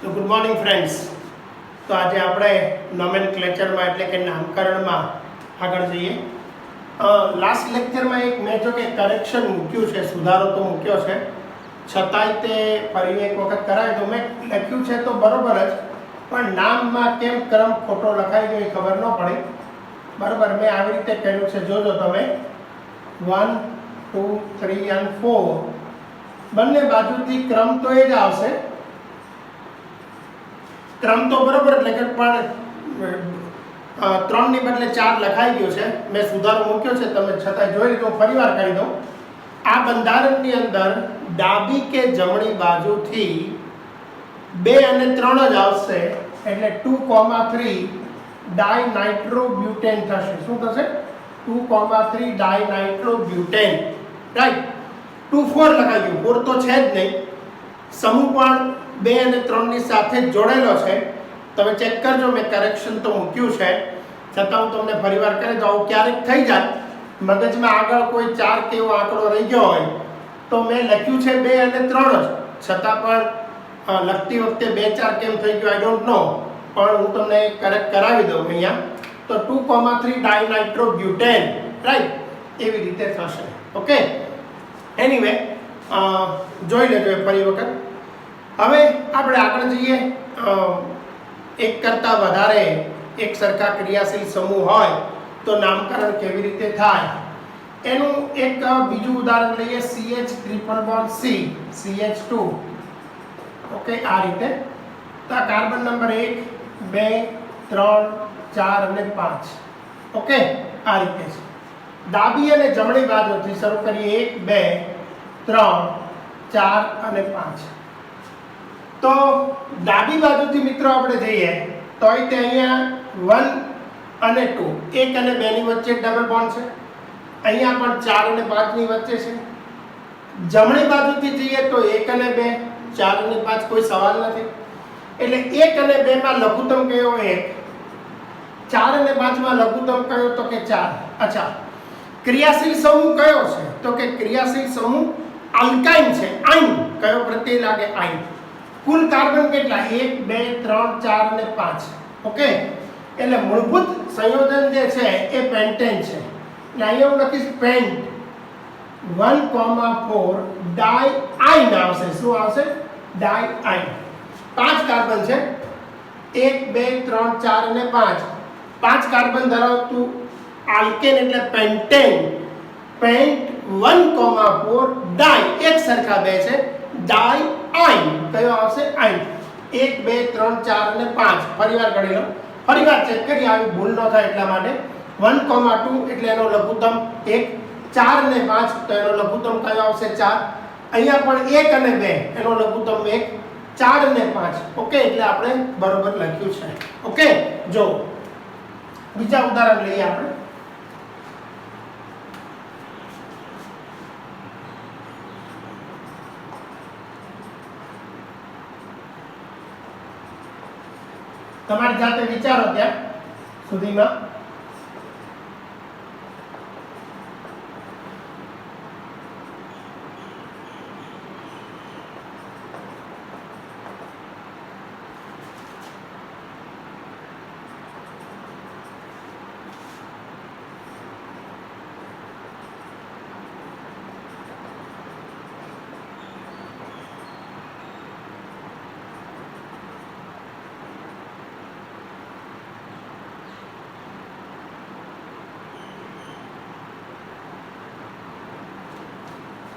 તો good morning friends. તો આજે આપણે નોમેનક્લેચરમાં એટલે કે નામકરણમાં આગળ જઈએ. લાસ્ટ લેક્ચરમાં એક મેં જો કે કરેક્શન મૂક્યું છે, સુધારો તો મૂક્યો છે, છતાંય તે ફરી એક વખત કરાય તો મેં લખ્યું છે તો બરોબર જ, પણ નામમાં કેમ ક્રમ ખોટો લખાઈ ગયો એ ખબર ન પડી. બરાબર, મેં આવી રીતે કર્યું છે, જોજો તમે 1 2 3 અને 4 બંને બાજુથી ક્રમ તો એ જ આવશે, ક્રમ તો બરોબર એટલે કે પણ 3 ની બદલે 4 લખાઈ ગયો છે. મેં સુધારો મૂક્યો છે, તમે છતાંય જોઈ લીધો, ફરી વાર કરી દઉં. આ બંધારણની અંદર ડાબી કે જમણી બાજુથી 2 અને 3 જ આવશે, એટલે 2,3 ડાયનાઇટ્રોબ્યુટેન થશે. શું થશે? 2,3 ડાયનાઇટ્રોબ્યુટેન. રાઈટ. 2 4 લખાઈ ગયું, 4 તો છે જ નહીં. સમૂહ પણ 2 અને 3 ની સાથે જ જોડેલો છે. તમે ચેક કરજો, મેં કરેક્શન તો મૂક્યું છે, છતાં હું તમને ફરીવાર કરી દઉં. ક્યારેક થઈ જાય મગજમાં આગળ કોઈ 4 કે એવો આંકડો રહી ગયો હોય તો મેં લખ્યું છે 2 અને 3 જ, છતાં પણ લખતી વખતે 2 4 કેમ થઈ ગયું આઈ ડોન્ટ નો, પણ હું તમને કરેક્ટ કરાવી દઉં અહીંયા. તો 2,3 ડાયનાઇટ્રોબ્યુટેન, રાઈટ, એવી રીતે થશે. ઓકે, એનીવે જોઈ લેજો ફરી વખત. હવે આપણે આગળ જઈએ. એક કરતાં વધારે એક સરખા ક્રિયાશીલ સમૂહ હોય તો નામકરણ કેવી રીતે થાય એનું એક બીજું ઉદાહરણ લઈએ. CH triple bond C, CH2. Okay, આ રીતે. તો આ કાર્બન નંબર 1 2 3 4 અને 5. ઓકે, આ રીતે છે. ડાબી અને જમણી બાજુથી શરૂ કરીએ. 1 2 3 4 અને 5. તો ડાબી બાજુથી મિત્રો આપણે જઈએ તો તે અહીંયા 1 અને 2, 1 અને 2 ની વચ્ચે ડબલ બોન્ડ છે. અહીંયા પણ 4 અને 5 ની વચ્ચે છે. જમણી બાજુથી જઈએ તો 1 અને 2, 4 અને 5 કોઈ સવાલ નથી. એટલે 1 અને 2 માં લઘુત્તમ કયો? 1. 4 અને 5 માં લઘુત્તમ કયો? તો કે 4. અચ્છા, ક્રિયાશીલ સમૂહ કયો છે? તો કે ક્રિયાશીલ સમૂહ આલ્કાઇન છે. આઇન કયો પ્રત્યય લાગે? આઇન. કુલ કાર્બન કેટલા? 1 2 3 4 અને 5. ઓકે, એટલે મૂળભૂત સંયોજન જે છે એ પેન્ટેન છે. એટલે અહીંયા હું લખીશ પેન્ટ 1,4 ડાયઆઇન આવશે. શું આવશે? ડાયઆઇન. 5 કાર્બન છે, 1 2 3 4 અને 5. 5 કાર્બન ધરાવતું આલ્કેન એટલે પેન્ટેન. પેન્ટ 1,4 ડાય, એક સરખા બે છે, ડાયઆઇન. કયો આવશે? આઇન. 1 2 3 4 અને 5. ફરીવાર ગણી લો, ફરીવાર ચેક કરી, આવી ભૂલ ન થાય એટલા માટે. 1,2 એટલે એનો લઘુત્તમ 1, 4 અને 5 તો એનો લઘુત્તમ કયો આવશે? 4. અહીંયા પણ 1 અને 2 એનો લઘુત્તમ 1, 4 અને 5. ઓકે, એટલે આપણે બરોબર લખ્યું છે. ઓકે, જો બીજા ઉદાહરણ લઈએ આપણે. તમારી જાતે વિચારો ત્યાં સુધીમાં.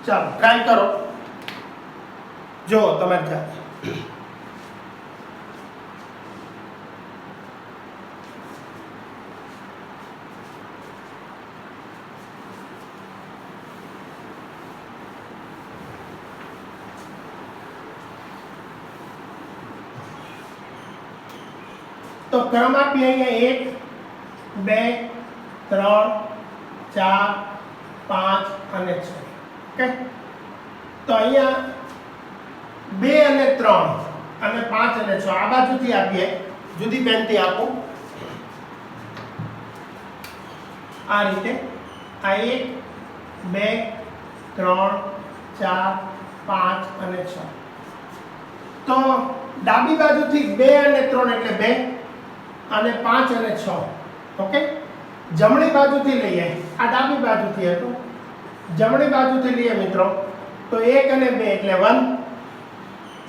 ચાલો ટ્રાય કરો, જો તમારી જાતે. તો ક્રમ આપીએ અહીંયા 1 2 3 4 5 અને 6. ઓકે, તો અહીંયા 2 અને 3 અને 5 અને 6 આ બાજુથી આપીએ, જુદી પેનથી આપો આ રીતે. આ 1 2 3 4 5 અને 6. તો ડાબી બાજુથી 2 અને 3 એટલે 2 અને 5 અને 6. ઓકે, જમણી બાજુથી લઈએ, આ ડાબી બાજુથી હતું, જમણી બાજુથી લઈએ મિત્રો તો 1 અને 2 એટલે 1,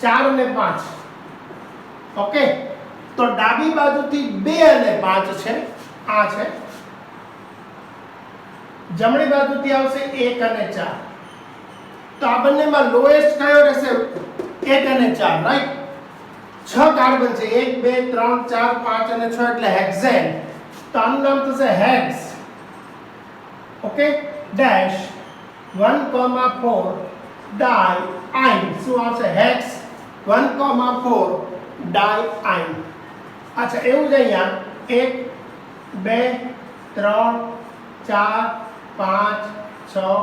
4 અને 5. ઓકે, તો ડાબી બાજુથી 2 અને 5 છે, આ છે. જમણી બાજુથી આવશે 1 અને 4. તો આ બંનેમાં લોએસ્ટ કયો રહેશે? 1 અને 4, રાઈટ. 6 કાર્બન છે, 1 2 3 4 5 અને 6 એટલે હેક્સેન. તો આનું નામ થશે હેક્સ. Okay, dash 1,4 ડાઇઆઇન. શું આવશે? હેક્સ 1,4 ડાઇઆઇન. અચ્છા, એવું જ અહીંયા 1 2 3 4 5 6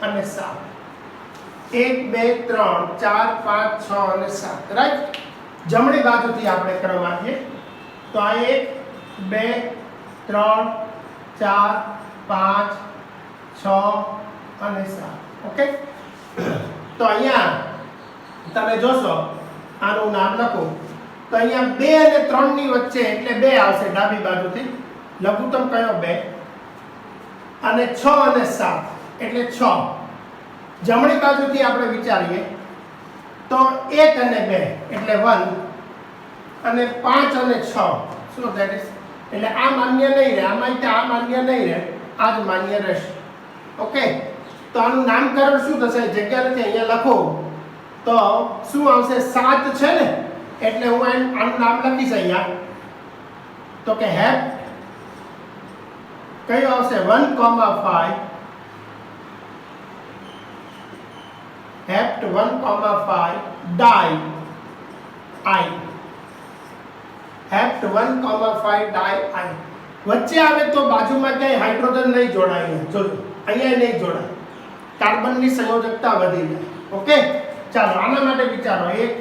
અને 7. 1 2 3 4 5 6 અને 7, રાઈટ. જમણી બાજુથી આપણે ક્રમ આપીએ તો આ 1 2 3 4 5 6 અને 7. ઓકે, તો અહીંયા તમે જોશો, આનું નામ લખો તો અહીંયા 2 અને 3 ની વચ્ચે એટલે 2 આવશે ડાબી બાજુથી, લઘુત્તમ કયો? 2. અને 6 અને 7 એટલે 6. જમણી બાજુથી આપણે વિચારીએ તો 1 અને 2 એટલે 1 અને 5 અને 6. શું ધેટ ઇઝ? એટલે આ માન્ય નહીં રહે, આમાં આ માન્ય નહીં રહે, આ જ માન્ય રહેશે. ઓકે, તો આનું નામકરણ શું થશે? જગ્યા નથી, અહીંયા લખો તો શું આવશે? 7 છે ને, એટલે હું આનું નામ લખીશ અહીંયા તો કે હેપ. કયો આવશે? 1,5 હેપ્ટ 1,5 ડાઇઆઇન. હેપ્ટ 1,5 ડાઇઆઇન. વચ્ચે આવે તો બાજુમાં ક્યાંય હાઇડ્રોજન નહીં જોડાય, જોજો અહીંયા નહીં જોડાય, કાર્બનની સંયોજકતા વધી જાય. ઓકે, ચાલો આના માટે વિચારો 1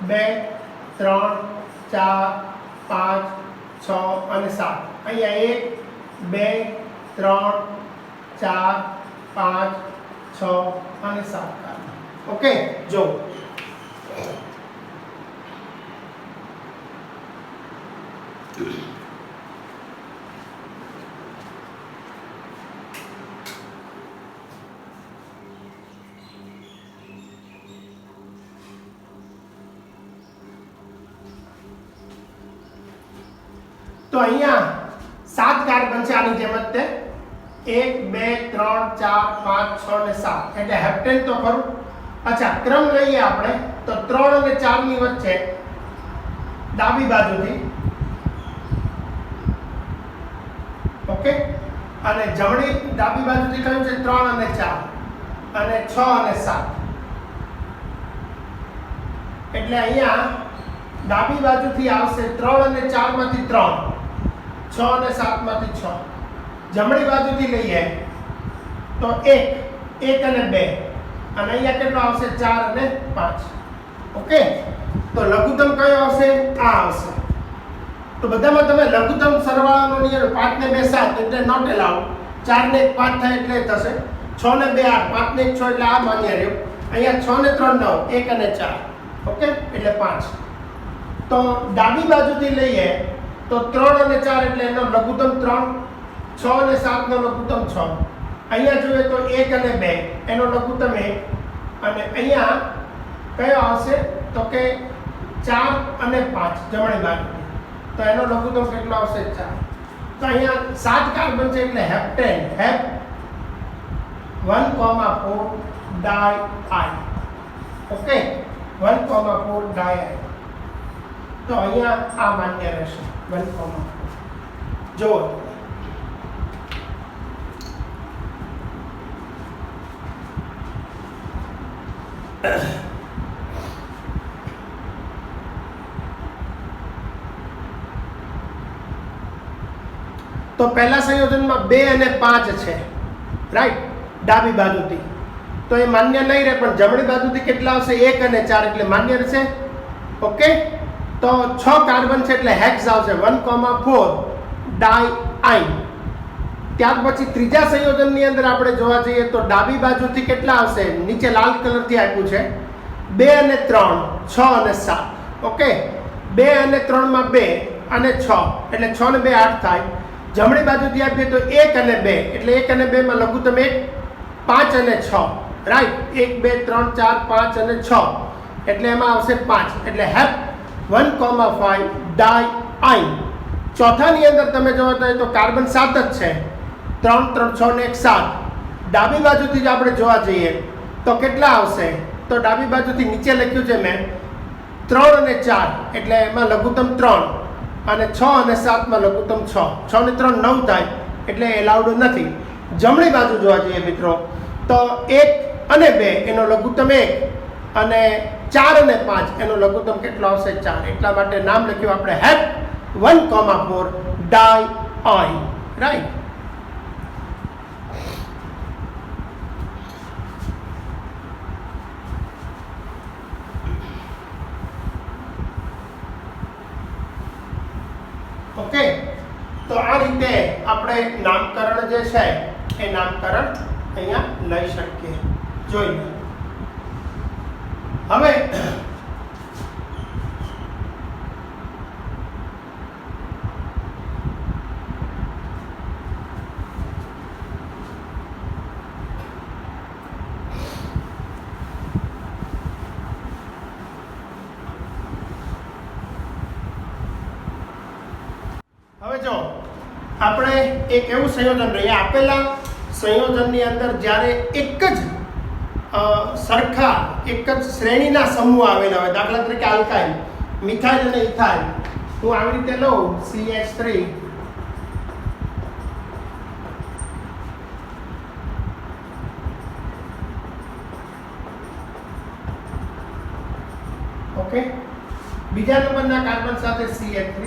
2 3 4 5 6 અને 7. અહીંયા 1 2 3 4 5 6 અને 7 કાર્બન. ઓકે, જો તો અહીંયા 7 કાર્બન છે, આની જેમ જ તે 1 2 3 4 5 6 અને 7 એટલે હેપ્ટેન તો ખરું. અચ્છા, ક્રમ લઈએ આપણે તો 3 અને 4 ની વચ્ચે ડાબી બાજુથી. ઓકે, અને જમણી ડાબી બાજુથી કયું છે? 3 અને 4 અને 6 અને 7. એટલે અહીંયા ડાબી બાજુથી આવશે 3 અને 4 માંથી 3, 6 અને 7 માંથી 6. જમણી બાજુથી લઈએ તો 1 અને 2 અને અહીંયા કેટલો આવશે? 4 અને 5. ઓકે, તો લઘુત્તમ કયો આવશે? આ આવશે. તો બધામાં તમે લઘુત્તમ સરવાળાનો નિયમ 5 ને 2 7 એટલે નોટ એલાઉડ, 4 ને 1 5 થાય એટલે થશે, 6 ને 2 8, 5 ને 1 6 એટલે આ માન્ય રહ્યો. અહીંયા 6 ને 3 9, 1 અને 4. ઓકે, એટલે 5. તો ડાબી બાજુથી લઈએ તો 3 અને 4 એટલે એનો લઘુત્તમ 3, 6 અને 7 નો લઘુત્તમ 6. અહીંયા જોઈએ તો 1 અને 2 એનો લઘુત્તમ 1 અને અહીંયા કયો આવશે તો કે 4 અને 5 જમણી બાજુ, તો એનો લઘુત્તમ કેટલો આવશે? 4. તો અહીંયા 7 કાર્બન છે એટલે હેપ્ટેન, હેપ 1,4 ડાઇઆઇન. ઓકે, 1,4 ડાઇઆઇન. તો અહીંયા આ માન્ય રહેશે 1,4. જો તો પહેલા સંયોજનમાં 2 અને 5 છે, રાઈટ, ડાબી બાજુથી. તો એ માન્ય નહીં રહે, પણ જમણી બાજુથી કેટલા આવશે? 1 અને 4 એટલે માન્ય રહેશે. ઓકે, તો 6 કાર્બન છે એટલે હેક્સ આવશે 1,4 ડાઇઆઇન. ત્યાર પછી ત્રીજા સંયોજનની અંદર આપણે જોવા જઈએ તો ડાબી બાજુથી કેટલા આવશે? નીચે લાલ કલરથી આપ્યું છે 2 અને 3 6 અને 7. ઓકે, 2 અને 3 માં 2 અને 6 એટલે 6 ને 2 8 થાય. જમણી બાજુથી આપીએ તો 1 અને 2 એટલે 1 અને 2 માં લઘુત્તમ 1, 5 અને 6. રાઈટ, 1 2 3 4 5 અને 6 એટલે એમાં આવશે 5 એટલે હેપ 1,5 ડાઇઆઇન. ચોથાની અંદર તમે જોવા તો કાર્બન 7 જ છે, 3 3 6 ને 1 7. ડાબી બાજુથી જ આપણે જોવા જઈએ તો કેટલા આવશે? તો ડાબી બાજુથી નીચે લખ્યું છે મેં 3 અને 4 એટલે એમાં લઘુત્તમ 3 અને 6 અને 7 માં લઘુત્તમ 6. 6 ને 3 9 થાય એટલે એલાઉડ નથી. જમણી બાજુ જોવા જઈએ મિત્રો તો 1 અને 2 એનો લઘુત્તમ 1 અને 4 અને 5 એનો લઘુત્તમ કેટલો આવશે? 4. એટલા માટે નામ લખ્યું આપણે હેપ 1,4 ડાઇઆઇન. રાઈટ. ઓકે, તો આ રીતે આપણે નામકરણ જે છે એ નામકરણ અહીંયા લઈ શકીએ. જોઈ લો. હવે જો આપણે એક એવું સંયોજન લઈએ, આપેલા સંયોજનની અંદર જ્યારે એક જ સરખા એક જ શ્રેણીના સમૂહ આવેલા હોય, દાખલા તરીકે આલ્કાઇલ, મિથાઇલ અને ઇથાઇલ, હું આવી રીતે લઉં CH3 ઓકે, બીજા નંબરના કાર્બન સાથે CH3,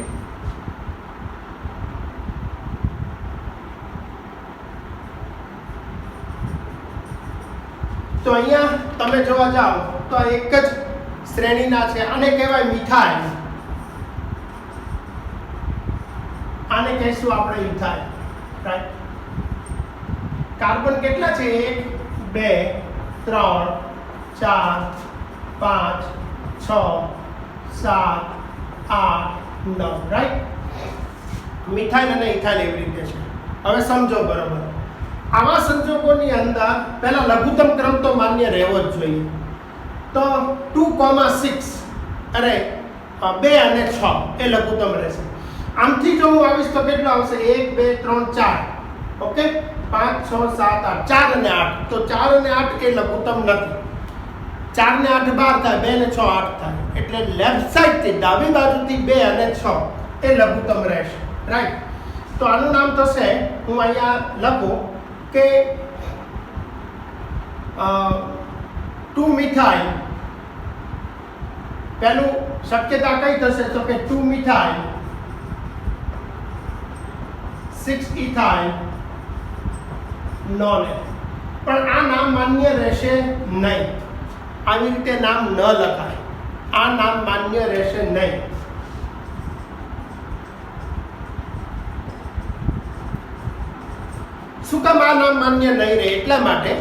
તો અહીંયા તમે જોવા જાઓ તો એક જ શ્રેણીના છે. આને કહેવાય મિથાઇલ, આને કહીશું આપણે ઇથાઇલ. રાઈટ. કાર્બન કેટલા છે? 1 2 3 4 5 6 7 8 9. રાઈટ. મિથાઇલ અને ઇથાઇલ એવી રીતે છે. હવે સમજો બરોબર. આવા સંજોગોની અંદર પહેલા લઘુત્તમ ક્રમ તો માન્ય રહેવો જ જોઈએ. તો 2,6 અરે 2 અને 6 એ લઘુત્તમ રહેશે. આમથી જો હું આવીશ તો કેટલો આવશે? 1 2 3 4. ઓકે, 5 6 7 8, 4 અને 8. તો 4 અને 8 એ લઘુત્તમ નથી. 4 ને 8 12 થાય, 2 ને 6 8 થાય. એટલે લેફ્ટ સાઈડથી ડાબી બાજુથી 2 અને 6 એ લઘુત્તમ રહેશે. રાઈટ. તો આનું નામ થશે, હું અહીંયા લખું કે 2 મિથાઇલ. પહેલું શક્યતા કઈ થશે? તો કે 2 મિથાઇલ 6 ઇથાઇલ નોન. પણ આ નામ માન્ય રહેશે નહીં. આવી રીતે નામ ન લખાય. આ નામ માન્ય રહેશે નહીં. શું કામ આ નામ માન્ય નહીં રહે? એટલા માટે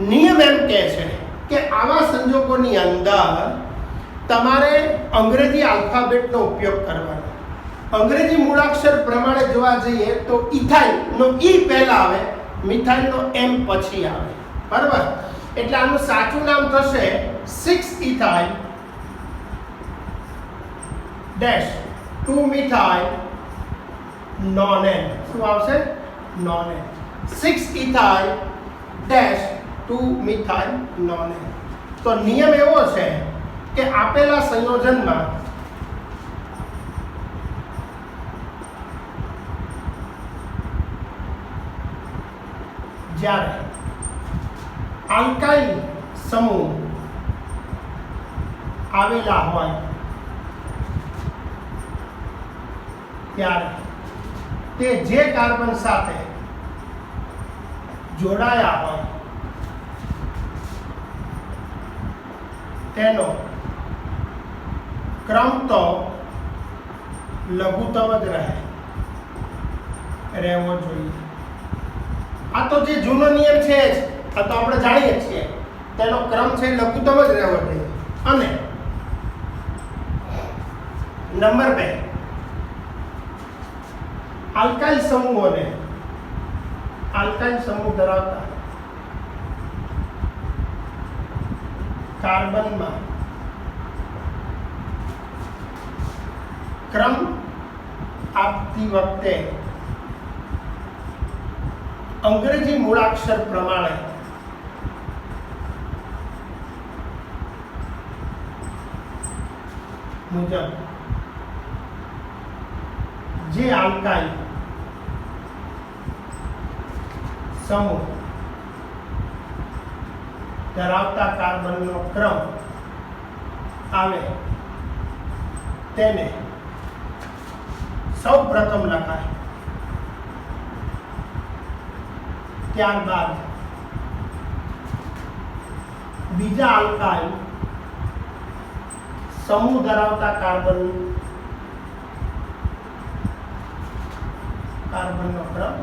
નિયમ એમ કહે છે કે આવા સંજોગોની અંદર તમારે અંગ્રેજી આલ્ફાબેટનો ઉપયોગ કરવાનો. અંગ્રેજી મૂળાક્ષર પ્રમાણે જોવા જઈએ તો ઇથાઇલ નો ઈ પહેલા આવે, મિથાઇલ નો એમ પછી આવે. બરાબર. એટલે આનું સાચું નામ થશે 6 ઇથાઇલ ડેશ 2 મિથાઇલ નોન-એન. શું આવશે? Non-N. 6 ethyl dash 2 methyl non-N. તો નિયમ એવો છે કે આપેલા સંયોજનમાં જ્યારે આલ્કાઇલ સમૂહ આવેલા હોય ત્યારે તે જે કાર્બન સાથે જોડાયા હોય તેનો ક્રમ તો લઘુત્તમ જ રહેવો જોઈએ. આ તો જે જૂનો નિયમ છે જ, આ તો આપણે જાણીએ છીએ. તેનો ક્રમ છે લઘુત્તમ જ રહેવો જોઈએ. અને નંબર 2, આલ્કાઇલ સમૂહોને આલ્કાઇલ સમૂહ ધરાવતા કાર્બનમાં ક્રમ આપતી વખતે અંગ્રેજી મૂળાક્ષર પ્રમાણે મુજબ જે આલ્કાઇલ સમૂહ ધરાવતા કાર્બનનો ક્રમ આવે તેને સૌ પ્રથમ લખાય. ત્યારબાદ બીજા આલ્કાઇલ સમૂહ ધરાવતા કાર્બનનો ક્રમ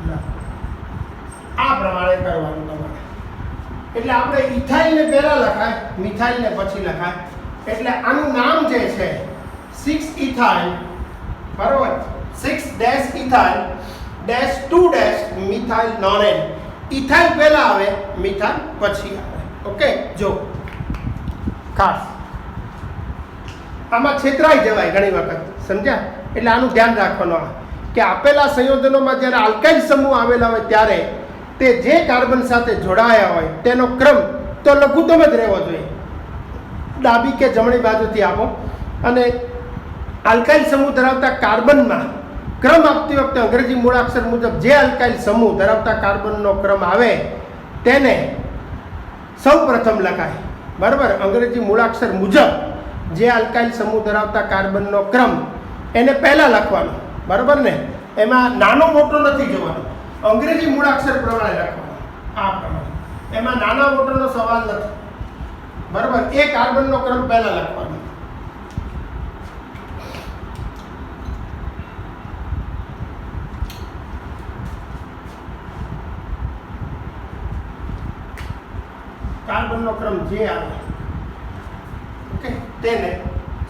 લખાય. આ પ્રમાણે કરવાનું તમારે. એટલે આપણે ઇથાઇલને પહેલા લખાય, મિથાઇલને પછી લખાય. એટલે આનું નામ જે છે 6 ઇથાઇલ, બરોબર, 6 ઇથાઇલ 2 મિથાઇલ નોનેન. ઇથાઇલ પહેલા આવે, મિથાઇલ પછી આવે. ઓકે, જો ખાસ આમાં છેતરાઈ જવાય ઘણી વખત, સમજ્યા? એટલે આનું ધ્યાન રાખવાનું કે આપેલા સંયોજનોમાં જ્યારે આલ્કાઇલ સમૂહ આવેલા હોય ત્યારે તે જે કાર્બન સાથે જોડાયા હોય તેનો ક્રમ તો લઘુત્તમ જ રહેવો જોઈએ. ડાબી કે જમણી બાજુથી આપો. અને આલ્કાઇલ સમૂહ ધરાવતા કાર્બનમાં ક્રમ આપતી વખતે અંગ્રેજી મૂળાક્ષર મુજબ જે આલ્કાઇલ સમૂહ ધરાવતા કાર્બનનો ક્રમ આવે તેને સૌ પ્રથમ લખાય. બરાબર, અંગ્રેજી મૂળાક્ષર મુજબ જે આલ્કાઇલ સમૂહ ધરાવતા કાર્બનનો ક્રમ એને પહેલા લખવાનો. બરાબર ને? એમાં નાનો મોટો નથી જોવાનો, અંગ્રેજી મૂળાક્ષર પ્રમાણે લખવાનો. આ પ્રમાણે એમાં નાના મોટોનો સવાલ નથી. બરાબર, એ કાર્બનનો ક્રમ પહેલા લખવાનો. કાર્બનનો ક્રમ જે આવે, ઓકે, તેને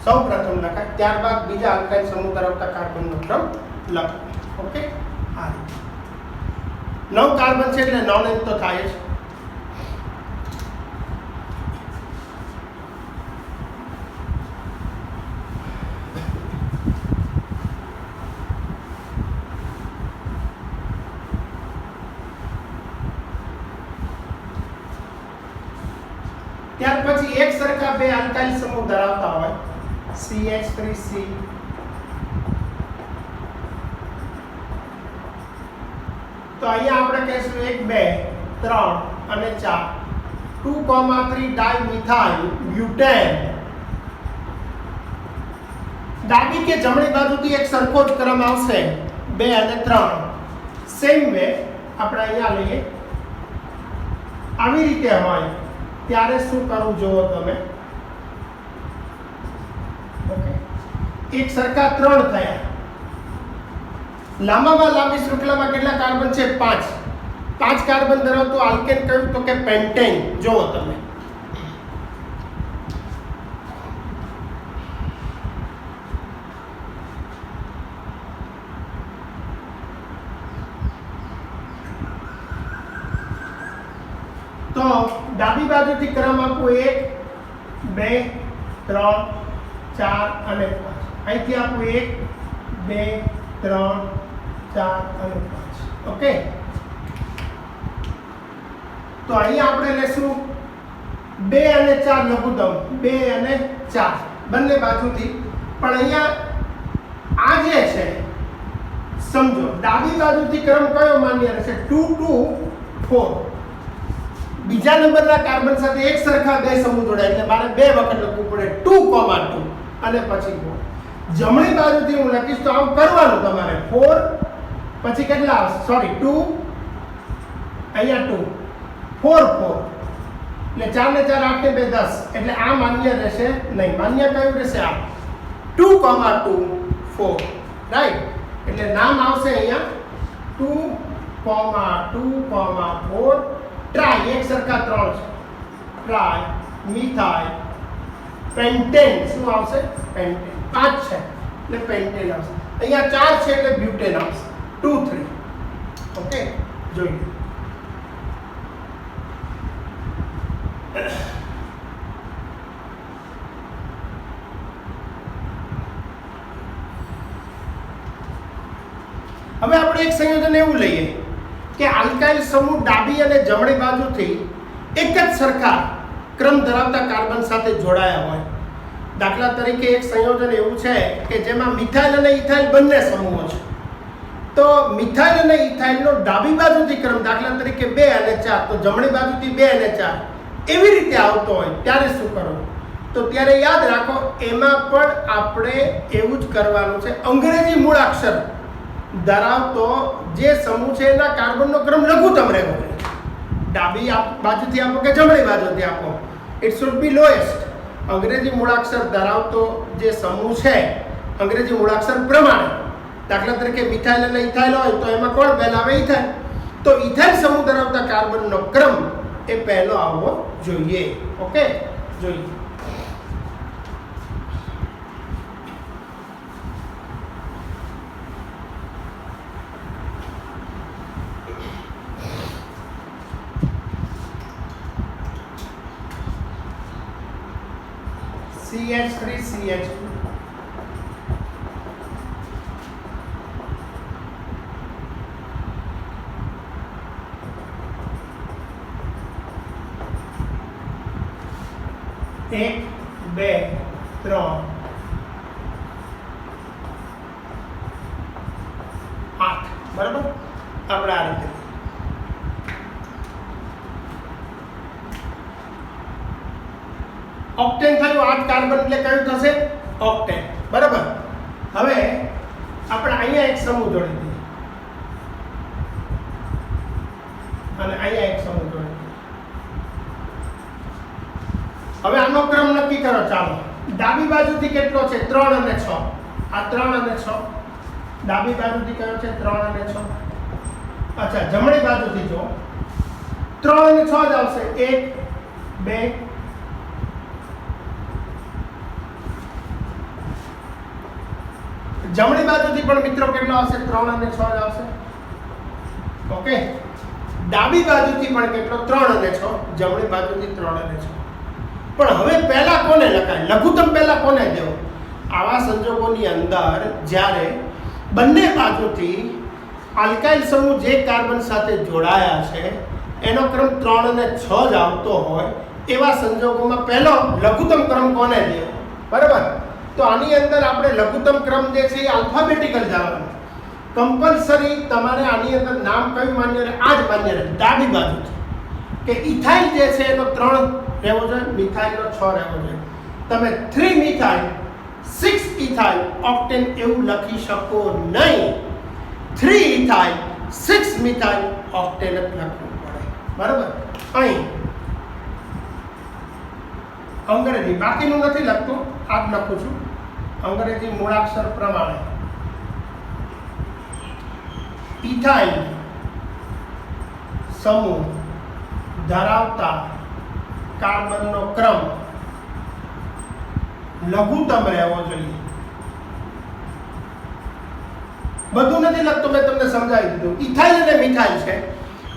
સૌ પ્રથમ લખાય. ત્યારબાદ બીજા આલ્કાઇલ સમૂહ ધરાવતા કાર્બનનો ક્રમ લખો. ઓકે, આ રીતે 9 કાર્બન છે એટલે નોન તો થાય જ. ત્યાર પછી એક સરખા બે આલ્કાઇલ સમૂહ ધરાવતા હોય CH3C તો અહીંયા આપણે કહીશું 1 2 3 અને 4 2,3 ડાઇમિથાઇલ બ્યુટેન. ડાબી કે જમણી બાજુથી એક સરખો જ ક્રમ આવશે 2 અને 3. સેમ વે આપણે અહીંયા લઈએ. આવી રીતે હોય ત્યારે શું કરવું જોવો તમે? ઓકે, એક સરખા 3 થયા. લાંબામાં લાંબી શૃંખલામાં કેટલા કાર્બન છે? 5 કાર્બન ધરાવતું આલ્કેન કયું? તો કે પેન્ટેન. જોવો તમે, તો ડાબી બાજુથી ક્રમ આપો 1 2 3 4 અને 5. અહીંથી આપો 1 2 3 4 અને 5. ઓકે, તો અહીંયા આપણે લેશું 2 અને 4 લઘુત્તમ, 2 અને 4 બંને બાજુથી. પણ અહીંયા આ જે છે સમજો, ડાબી બાજુથી ક્રમ કયો માન્ય રહેશે? 2 2 4. બીજા નંબરના કાર્બન સાથે એક સરખા બે સમૂહ જોડાય એટલે મારે 2 વખત લખવું પડે 2,2 અને પછી 4. જમણી બાજુથી હું લખીશ તો આમ કરવાનું તમારે 4 પછી કેટલા આવશે? સોરી 2, અહીંયા 2 4 4 એટલે 4 ને 4 8 ને 2 10. એટલે આ માન્ય રહેશે નહીં. માન્ય કયું રહેશે? આ 2,2 4. રાઈટ, એટલે નામ આવશે અહીંયા 2,2,4 ટ્રાય. એક સરખા 3 છે. ટ્રાય મિથાઇલ પેન્ટેન શું આવશે પેન્ટેન 5 છે એટલે પેન્ટેન આવશે અહીંયા 4 છે એટલે બ્યુટેન આવશે 2 3 ઓકે જોઈએ હવે આપણે એક સંયોજન એવું લઈએ કે આલ્કાઇલ સમૂહ ડાબી અને જમણી બાજુથી એક જ સરખા ક્રમ ધરાવતા કાર્બન સાથે જોડાયા હોય દાખલા તરીકે એક સંયોજન એવું છે કે જેમાં મિથાઇલ અને ઇથાઇલ બંને સમૂહો છે તો મિથાઇલ અને ઇથાઇલનો ડાબી બાજુથી ક્રમ દાખલા તરીકે 2 અને 4 તો જમણી બાજુથી 2 અને 4 એવી રીતે આવતો હોય ત્યારે શું કરવું તો ત્યારે યાદ રાખો એમાં પણ આપણે એવું જ કરવાનું છે અંગ્રેજી મૂળાક્ષર ધરાવતો જે સમૂહ છે એના કાર્બનનો ક્રમ લઘુત્તમ રહેવો જોઈએ ડાબી બાજુથી આપો કે જમણી બાજુથી આપો ઇટ શુડ બી લોએસ્ટ અંગ્રેજી મૂળાક્ષર ધરાવતો જે સમૂહ છે અંગ્રેજી મૂળાક્ષર પ્રમાણે દાખલા તરીકે મિથાઇલ અને ઇથાઇલ હોય તો એમાં કોણ પહેલા આવે ઇથાઇલ તો ઇથાઇલ સમૂહ ધરાવતા કાર્બનનો ક્રમ એ પહેલો આવવો જોઈએ ઓકે જોઈએ CH3 CH2 1 2 3 8 બરાબર આપણે આ રીતે ઓક્ટેન થયું 8 કાર્બન એટલે કયું થશે ઓક્ટેન બરાબર હવે આપણે અહીંયા એક સમૂહ જોડી દઈએ અને અહીંયા એક સમૂહ જોડી દઈએ હવે આનો ક્રમ નક્કી કરો ચાલો ડાબી બાજુથી કેટલો છે 3 અને 6 આ 3 અને 6 ડાબી બાજુથી કયો છે 3 અને 6 અચ્છા જમણી બાજુથી જો 3 અને 6 જ આવશે 1 2 જમણી બાજુથી પણ મિત્રો કેટલો આવશે 3 અને 6 જ આવશે ઓકે ડાબી બાજુથી પણ કેટલો 3 અને 6 જમણી બાજુથી 3 અને 6 પણ હવે પહેલા કોને લખાય લઘુત્તમ પહેલા કોને દેવો આવા સંજોગોની અંદર જ્યારે બંને બાજુથી આલ્કાઇલ સમૂહ જે કાર્બન સાથે જોડાયા છે એનો ક્રમ 3 અને 6 જ આવતો હોય એવા સંજોગોમાં પહેલો લઘુત્તમ ક્રમ કોને દેવો બરાબર તો આની અંદર આપણે લઘુત્તમ ક્રમ જે છે એ આલ્ફાબેટિકલ જવાનું કમ્પલસરી તમારે આની અંદર નામ કયું માન્ય રહે આ જ માન્ય રહે ડાબી બાજુથી કે ઇથાઇલ જે છે એનો 3 રહેવો જોઈએ મિથાઇલનો 6 રહેવો જોઈએ તમે 3 મિથાઇલ 6 ઇથાઇલ ઓક્ટેન એવું લખી શકો નહીં 3 ઇથાઇલ 6 મિથાઇલ ઓક્ટેન જ લખવું પડે બરાબર અહીં અંગ્રેજી બાકીનું નથી લખતું આ જ લખું છું અંગ્રેજી મૂળાક્ષર પ્રમાણે ઇથાઇલ સમૂહ ધરાવતા કાર્બનનો ક્રમ લઘુત્તમ રહેવો જોઈએ બધું નથી લખતું મેં તમને સમજાવી દીધું ઇથાઇલ અને મિથાઇલ છે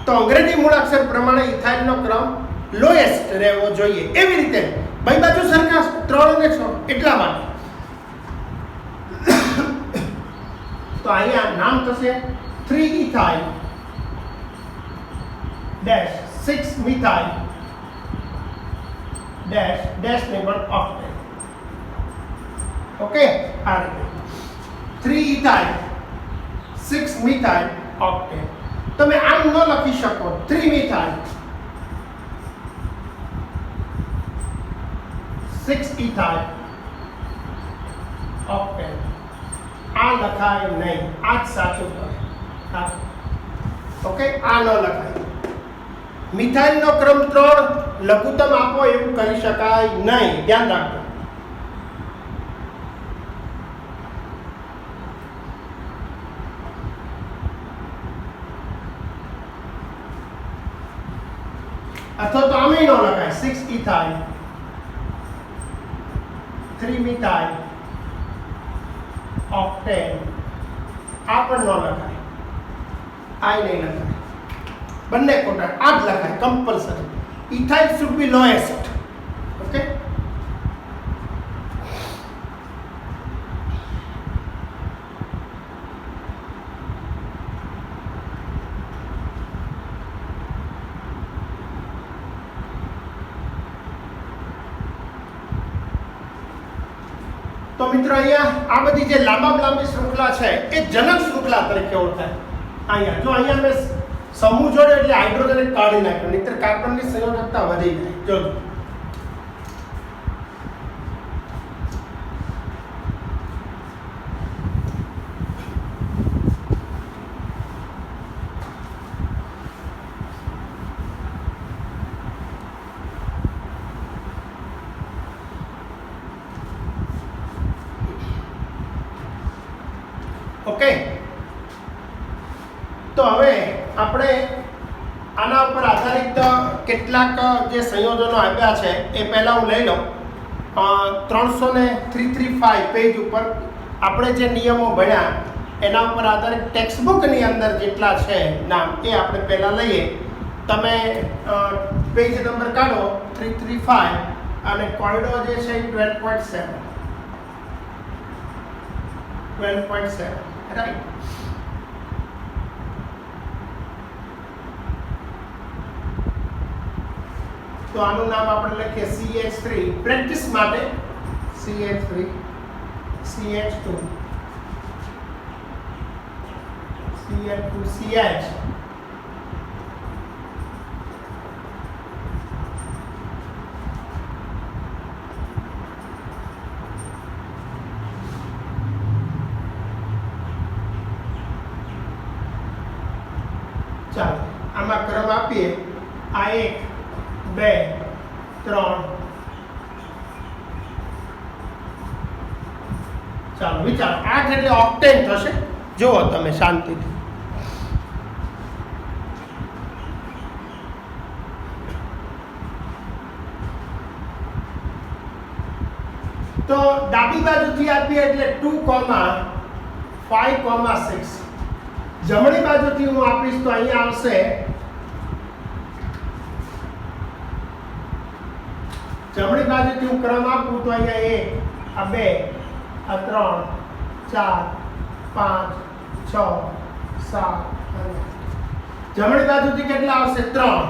તો અંગ્રેજી મૂળાક્ષર પ્રમાણે ઇથાઇલનો ક્રમ લોએસ્ટ રહેવો જોઈએ એવી રીતે ભાઈ બાજુ સરખા 3 અને 6 એટલા માટે તો અહીંયા નામ થશે 3 ethyl dash 6 methyl dash dash ને પણ ઓક્ટેન ઓકે આ રીતે 3 ઇથાઇલ 6 મિથાઇલ ઓક્ટેન તમે આમ ન લખી શકો 3 મિથાઇલ 6 ઇથાઇલ ઓક્ટેન આ લખાય નહીં આ જ સાચું પડે ઓકે આ ન લખાય મિથાઇલનો ક્રમ 3 લઘુત્તમ આપો એવું કરી શકાય નહીં ધ્યાન રાખજો અથવા તો આમે ન લખાય 6 ઇથાઇલ 3 મિથાઇલ ઓક્ટેન, આ પણ ન લખાય, આ નહીં લખાય, બંને ખોટા, આ જ લખાય compulsory. Ethyl should be lowest. Okay, તો મિત્રો અહીંયા આ બધી જે લાંબી શૃંખલા છે એ જનક શૃંખલા તરીકે ઓળખાય. અહીંયા જો અહીંયા મેં સમૂહ જોડે એટલે હાઇડ્રોજન કાઢી નાખ્યો, નહીતર કાર્બનની સંયોજકતા વધી જાય. જો ઓકે, તો હવે આપણે આના ઉપર આધારિત કેટલાક જે સંયોજનો આપ્યા છે એ પહેલાં હું લઈ લઉં. 335 પેજ ઉપર આપણે જે નિયમો ભણ્યા એના ઉપર આધારિત ટેક્સ્ટબુકની અંદર જેટલા છે નામ એ આપણે પહેલાં લઈએ. તમે પેજ નંબર કાઢો 335 અને કોયડો જે છે એ 12.7 રાઈટ. તો આનું નામ આપણે લખીએ CH3 પ્રેક્ટિસ માટે, CH3 CH2 CH2 CH ચાલો આમાં ક્રમ આપીએ. આ 1 2 3, ચાલો વિચારો 8 એટલે ઓક્ટેન થશે. જુઓ તમે શાંતિથી. તો ડાબી બાજુથી આપીએ એટલે 2,5,6. જમણી બાજુથી હું આપીશ તો અહીંયા આવશે, જમણી બાજુથી હું ક્રમ આપું તો અહીંયા 1 આ 2 આ 3 4 5 6 7 જમણી બાજુથી કેટલા આવશે 3.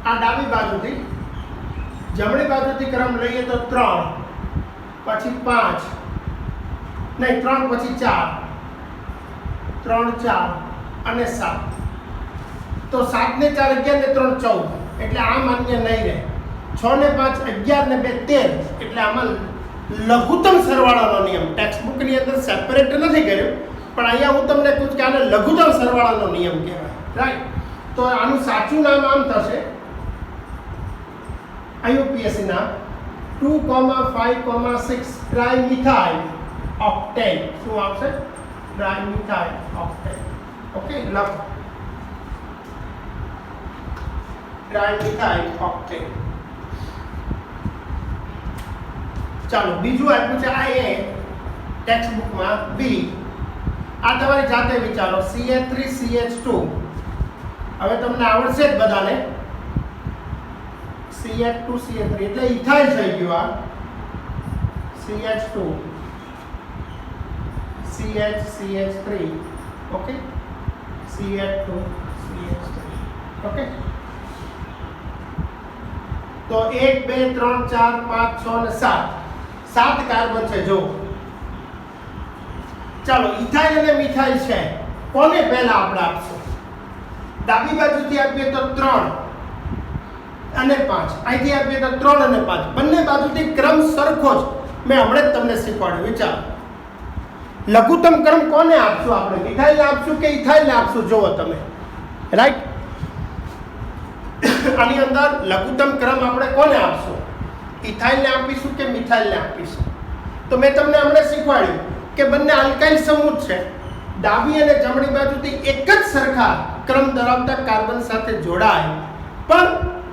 આ ડાબી બાજુથી, જમણી બાજુથી ક્રમ લઈએ તો 3 પછી 5 નહીં 3 પછી 4 3 4 અને 7. તો 7 ને 4 11 ને 3 14 એટલે આ માન્ય નહીં રહે. 6 ને 5 11 ને 2 13 એટલે આમાં લઘુત્તમ સરવાળાનો નિયમ ટેક્સ્ટબુકની અંદર સેપરેટ નથી કર્યો, પણ અહીંયા હું તમને કહું કે આને લઘુત્તમ સરવાળાનો નિયમ કહેવાય. રાઈટ. તો આનું સાચું નામ આમ થશે IUPAC ના 2,5,6 ટ્રાઇમિથાઇલ ઓક્ટેન. શું આવશે? ટ્રાઇમિથાઇલ ઓક્ટેન. ઓકે, લખો ટ્રાઇમિથાઇલ ઓક્ટેન. ચાલો બીજું આપ્યું છે આ એ ટેક્સ્ટબુકમાં બી. આ તમારી જાતે વિચારો. CH3 CH2 હવે તમને આવડશે જ બધાને. CH2 CH3 એટલે ઇથાઇલ થઈ ગયું. આ CH2 CH CH3 okay, CH2 CH3 okay. તો 1 2 3 4 5 6 અને 7 કાર્બન છે. જો ચાલો ઇથાઇલ અને મિથાઇલ છે, કોને પહેલા આપણે આપશું? ડાબી બાજુથી આપીએ તો 3 અને 5, અહીંથી આપીએ તો 3 અને 5. બંને બાજુથી ક્રમ સરખો જ. મેં હમણાં જ તમને શીખવાડ્યું. વિચારો લઘુત્તમ ક્રમ કોને આપશું આપણે? મિથાઇલને આપશું કે ઇથાઇલને આપશું? જુઓ તમે. રાઈટ. આની અંદર લઘુત્તમ ક્રમ આપણે કોને આપશું? ઇથાઇલને આપીશું કે મિથાઇલને આપીશું? તો મેં તમને હમણાં શીખવાડ્યું કે બંને આલ્કાઇલ સમૂહ છે. ડાબી અને જમણી બાજુથી એક જ સરખા ક્રમ ધરાવતા કાર્બન સાથે જોડાય, પણ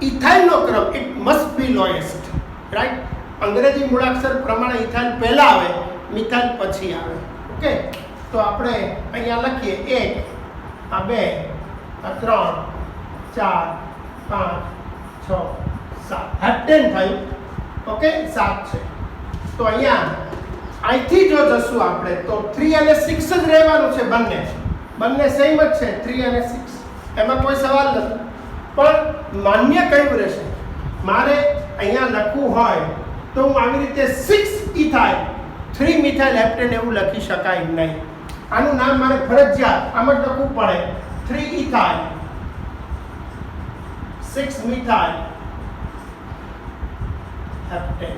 ઇથાઇલનો ક્રમ it must be lowest, right. અંગ્રેજી મૂળાક્ષર પ્રમાણે ઇથાઇલ પહેલા આવે, મિથાઇલ પછી આવે. ઓકે, તો આપણે અહીંયા લખીએ 1, આ 2, આ 3, 4, 5, 6, 7, હેપ્ટેન થયું. ઓકે, 7 છે. તો અહીંયા અહીંથી જો જશું આપણે તો 3 અને 6 જ રહેવાનું છે. બંને સેમ જ છે, 3 અને 6, એમાં કોઈ સવાલ નથી. પણ માન્ય કયું રહેશે? મારે અહીંયા લખવું હોય તો હું આવી રીતે 6 ઇથાઇલ 3 મિથાઇલ હેપ્ટેન એવું લખી શકાય નહીં. આનું નામ મારે ફરજિયાત આમ જ લખવું પડે, 3 ઇથાઇલ 6 મિથાઇલ હેપ્ટેન.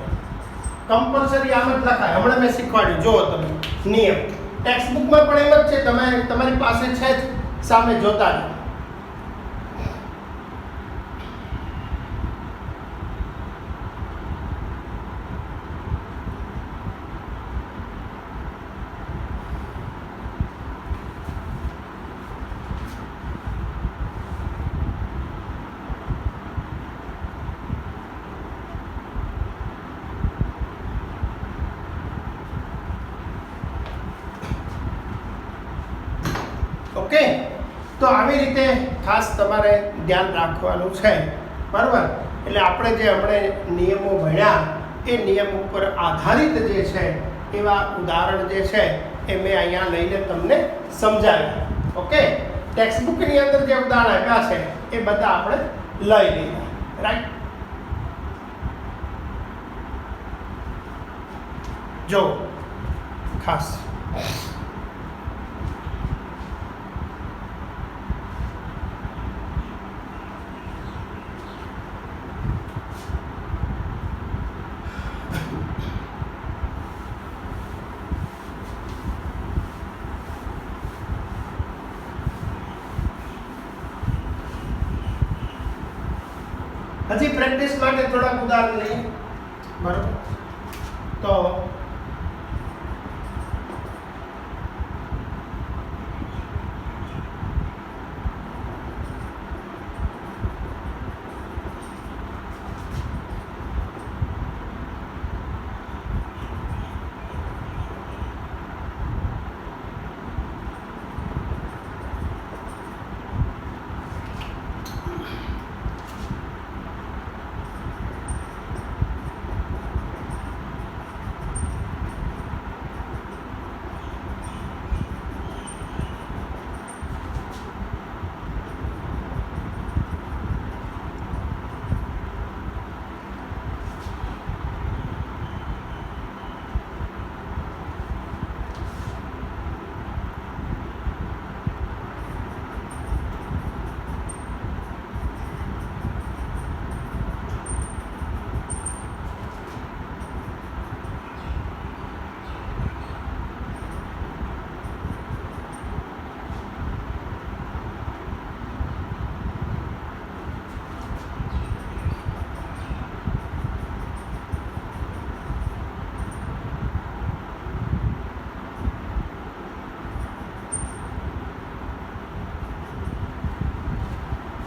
કમ્પલસરી આમ જ લખાય. હમણાં મેં શીખવાડ્યું, જુઓ તમે નિયમ. ટેક્સ્ટ બુકમાં પણ એમ જ છે, તમે તમારી પાસે છે જ, સામે જોતા જ. ઓકે, તો આવી રીતે ખાસ તમારે ધ્યાન રાખવાનું છે, બરાબર. એટલે આપણે જે હમણાં નિયમો ભણ્યા એ નિયમ ઉપર આધારિત જે છે એવા ઉદાહરણ જે છે એ મેં અહીંયા લઈને તમને સમજાવ્યા. ઓકે, ટેક્સ્ટ બુકની અંદર જે ઉદાહરણ આપ્યા છે એ બધા આપણે લઈ લીધા, રાઈટ. જો ખાસ હજી પ્રેક્ટિસ માટે થોડાક ઉદાહરણ લઈએ, બરાબર. તો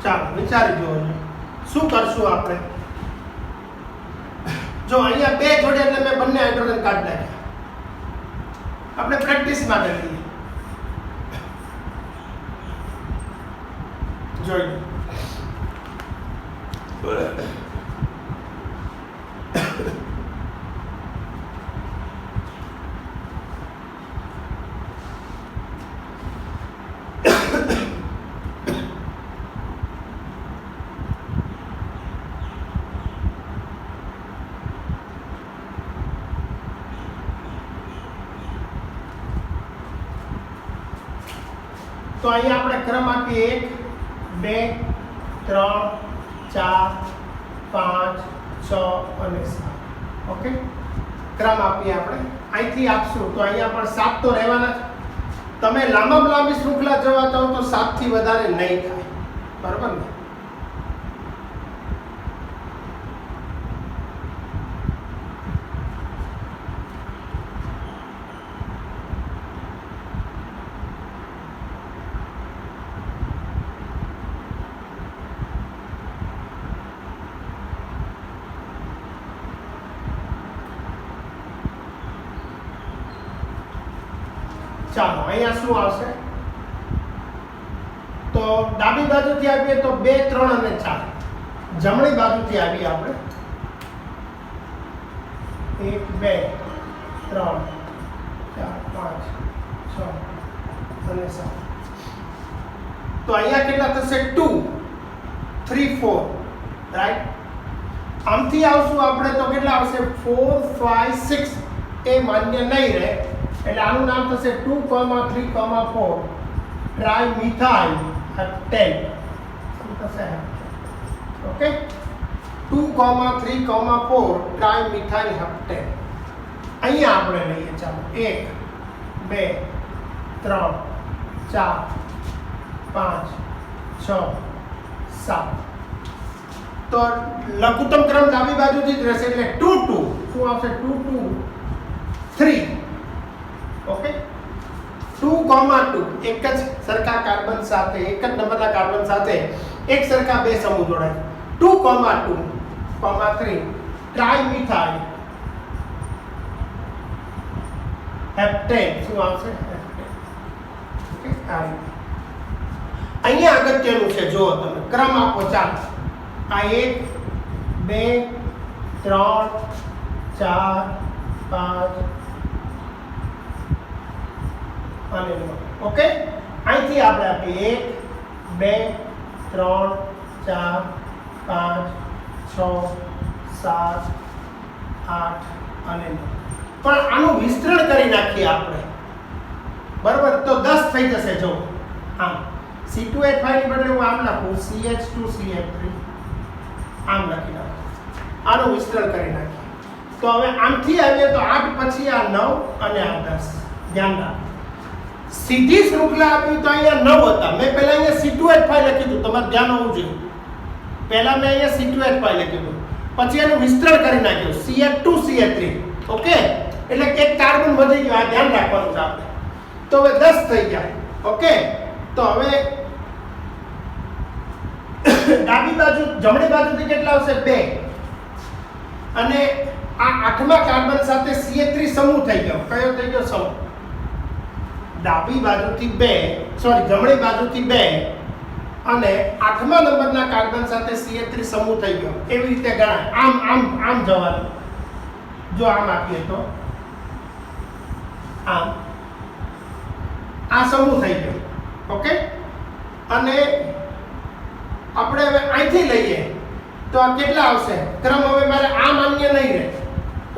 ચાલો વિચારી જુઓ શું કરશું આપણે. જો અહીંયા 2 જોડે એટલે મેં બંને હાઇડ્રોજન કાઢી નાખ્યા. આપણે પ્રેક્ટિસ માટે લઈએ. જોઈ તો અહીંયા આપણે ક્રમ આપીએ 1, 2, 3, 4, 5, 6 અને 7. ઓકે, ક્રમ આપીએ આપણે. અહીંથી આપશું તો અહીંયા પણ 7 તો રહેવાના છે. તમે લાંબામાં લાંબી શૃંખલા જવા જાઓ તો 7 થી વધારે નહીં થાય, બરાબર ને. ચાલો અહીંયા શું આવશે? તો ડાબી બાજુથી આવીએ તો 2 3 અને 4. જમણી બાજુથી આવીએ આપણે 1 2 3 4 5 6 અને 7. તો અહીંયા કેટલા થશે? 2 3 4, રાઈટ. આમથી આવશું આપણે તો કેટલા આવશે? 4 5 6. એ માન્ય નહીં રહે એટલે આનું નામ થશે 2 3 4 ટ્રાઇમિથાઇલ હેપ્ટેન. શું થશે? Okay, 2 3 4 trimethyl heptane. અહીંયા આપણે લઈએ. ચાલો 1 2 3 4 5 6 7. તો લઘુત્તમ ક્રમ ડાબી બાજુથી જ રહેશે એટલે 2 2. શું આવશે? 2 2 3. ઓકે, 2 2 એક જ સરખા કાર્બન સાથે, એક જ નંબરના કાર્બન સાથે એક સરખા બે સમૂહ જોડાય. 2 2 3 ટ્રાઇમિથાઇલ હેપ્ટેન. શું આવશે? ઓકે, આ રીતે. અહીંયા અગત્યનું છે, જો તમે ક્રમ આપો. ચાલો આ 1 2 3 4 5 અને 9. ઓકે, અહીંથી આપણે આપીએ 1 2 3 4 5 6 7 8 અને 9. પણ આનું વિસ્તરણ કરી નાખીએ આપણે, બરાબર? તો 10 થઈ જશે. જો આમ C2H5 ની બદલે હું આમ લખું CH2CH3, આમ લખી નાખું. આનું વિસ્તરણ કરી નાખીએ. તો હવે આમથી આવીએ તો 8 પછી આ 9 અને આ 10. ધ્યાન રાખો, સીધી શૃંખલા આપી તો અહીંયા 9 હતા. મેં પહેલા અહીંયા C2H5 લખી દીધું, તમારે ધ્યાન હોવું જોઈએ. પહેલા મેં અહીંયા C2H5 લખી દીધું, પછી એનું વિસ્તરણ કરી નાખ્યું CH2CH3. ઓકે, એટલે એક કાર્બન વધી ગયો. આ ધ્યાન રાખવાનું છે આપણે. તો હવે 10 થઈ ગયા. ઓકે, તો હવે ડાબી બાજુ જમણી બાજુથી કેટલા આવશે? 2. અને આ 8મા કાર્બન સાથે CH3 સમૂહ થઈ ગયો. કયો થઈ ગયો? સમૂહ. ડાબી બાજુથી 2, સોરી જમણી બાજુથી 2 અને 8મા નંબરના કાર્બન સાથે CH3 સમૂહ થઈ ગયો. એવી રીતે ગણાય. આમ આમ આમ જવાનું. જો આમ આપીએ તો આમ આ સમૂહ થઈ ગયો. ઓકે, અને આપણે હવે અહીંથી લઈએ તો આ કેટલા આવશે? ક્રમ હવે મારે આ માન્ય નહીં રહે,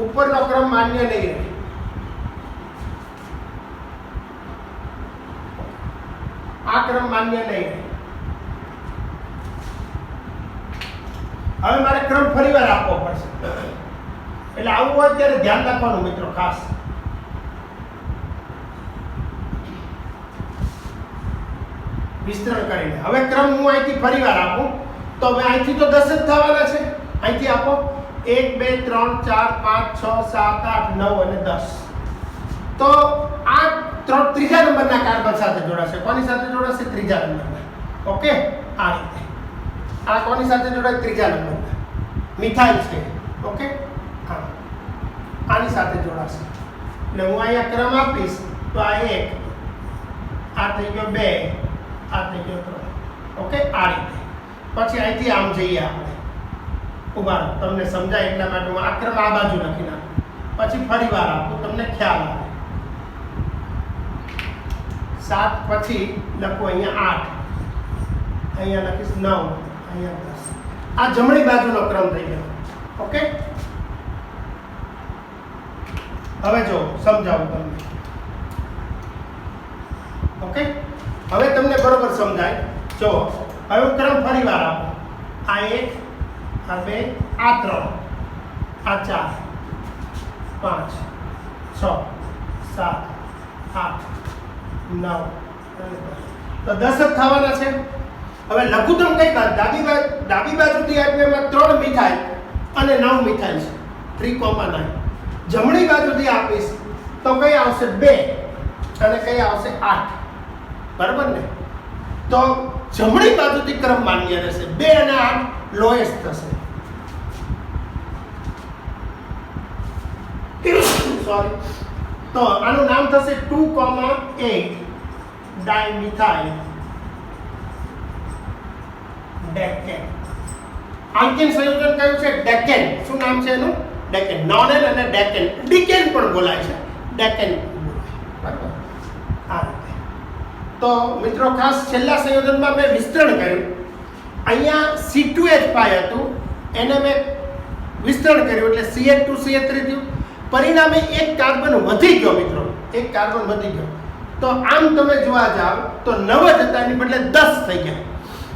ઉપરનો ક્રમ માન્ય નહીં રહે. આ ક્રમ માન્ય નહીં રહે. હવે મારે ક્રમ ફરીવાર આપવો પડશે. એટલે આવું હોય ત્યારે ધ્યાન રાખવાનું મિત્રો ખાસ. વિસ્તરણ કરીને હવે ક્રમ હું અહીંથી ફરીવાર આપું તો હવે અહીંથી તો 10 જ થવાના છે. અહીંથી આપો 1 2 3 4 5 6 7 8 9 અને 10. તો આ ત્રીજા નંબરના કાર્બન સાથે જોડાશે. કોની સાથે જોડાશે? ત્રીજા નંબરના. ઓકે, આ રીતે. આ કોની સાથે જોડાય? ત્રીજા નંબરના. મિથાઇલ છે. ઓકે, હા, આની સાથે જોડાશે. એટલે હું અહીંયા ક્રમ આપીશ તો આ 1, આ થઈ ગયો 2, આ થઈ ગયો 3. ઓકે, આ રીતે. પછી અહીંથી આમ જઈએ આપણે. ઉભા રહો, તમને સમજાય એટલા માટે હું આ ક્રમ આ બાજુ લખી નાખું. પછી ફરીવાર આપું, તમને ખ્યાલ આવે. 7 પછી લખું અહીંયા 8, અહીંયા લખીશ 9, અહીંયા 10. આ જમણી બાજુનો ક્રમ થઈ ગયો. ઓકે, હવે જો સમજાવું તમને. ઓકે, હવે તમને બરોબર સમજાય. જો હવે હું ક્રમ ફરીવાર આપું. આ 1, આ 2, આ 3, આ 4, 5 6 7 8 9 તો 10 જ થવાના છે. હવે લઘુત્તમ કઈ બાજુ? ડાબી બાજુથી આપ્યું એમાં 3 મિથાઇલ અને 9 મિથાઇલ છે. 3,9. જમણી બાજુથી આપીશ તો કઈ આવશે? 2 અને કઈ આવશે? 8. બરાબર ને? તો જમણી બાજુથી ક્રમ માન્ય રહેશે. 2 અને 8 લોએસ્ટ થશે. સોરી, તો આનું નામ થશે 2,8 ડાયમિથાઇલ ડેકેન. આલ્કેન સંયોજન કયું છે? ડેકેન. શું નામ છે એનું? ડેકેન. નોનેન અને ડેકેન, ડીકેન પણ બોલાય છે, ડેકેન બરાબર. આ રીતે. તો મિત્રો ખાસ છેલ્લા સંયોજનમાં મેં વિસ્તરણ કર્યું. અહીંયા C2H5 હતું, એને મેં વિસ્તરણ કર્યું એટલે CH2CH3 થયું. પરિણામે એક કાર્બન વધી ગયો મિત્રો, એક કાર્બન વધી ગયો. તો આમ તમે જોવા જાવ તો 9 જ હતા, એની બદલે 10 થઈ ગયા.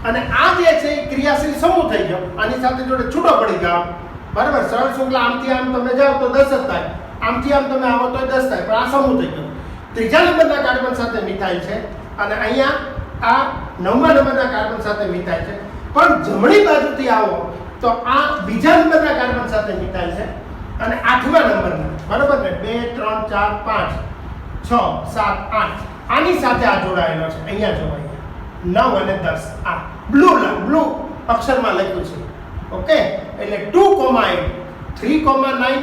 અને આ જે છે એ ક્રિયાશીલ સમૂહ થઈ ગયો, આની સાથે જોડે છૂટો પડી ગયો બરાબર. સરળ શૃંખલા આમથી આમ તમે જાઓ તો 10 જ થાય, આમથી આમ તમે આવો તો 10 થાય, પણ આ સમૂહ થઈ ગયો. ત્રીજા નંબરના કાર્બન સાથે મિથાઇલ છે અને અહીંયા આ 9મા નંબરના કાર્બન સાથે મિથાઇલ છે. પણ જમણી બાજુથી આવો તો આ બીજા નંબરના કાર્બન સાથે મિથાઇલ છે અને 8મા નંબરના બરાબર ને 2 3 4 5 6 7 8 આની સાથે આ જોડાયેલો છે. અહીંયા જો 9 અને 10 આ બ્લુ અક્ષરમાં લખ્યું છે. ઓકે, એટલે 2,8 3,9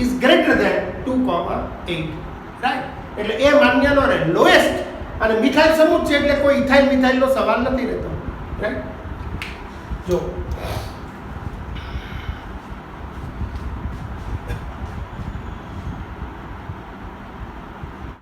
is greater than 2,8 રાઈટ. એટલે એ માન્યનો રહે લોએસ્ટ. અને મિથાઇલ સમૂહ છે એટલે કોઈ ઇથાઇલ મિથાઇલનો સવાલ નથી રહેતો રાઈટ. જો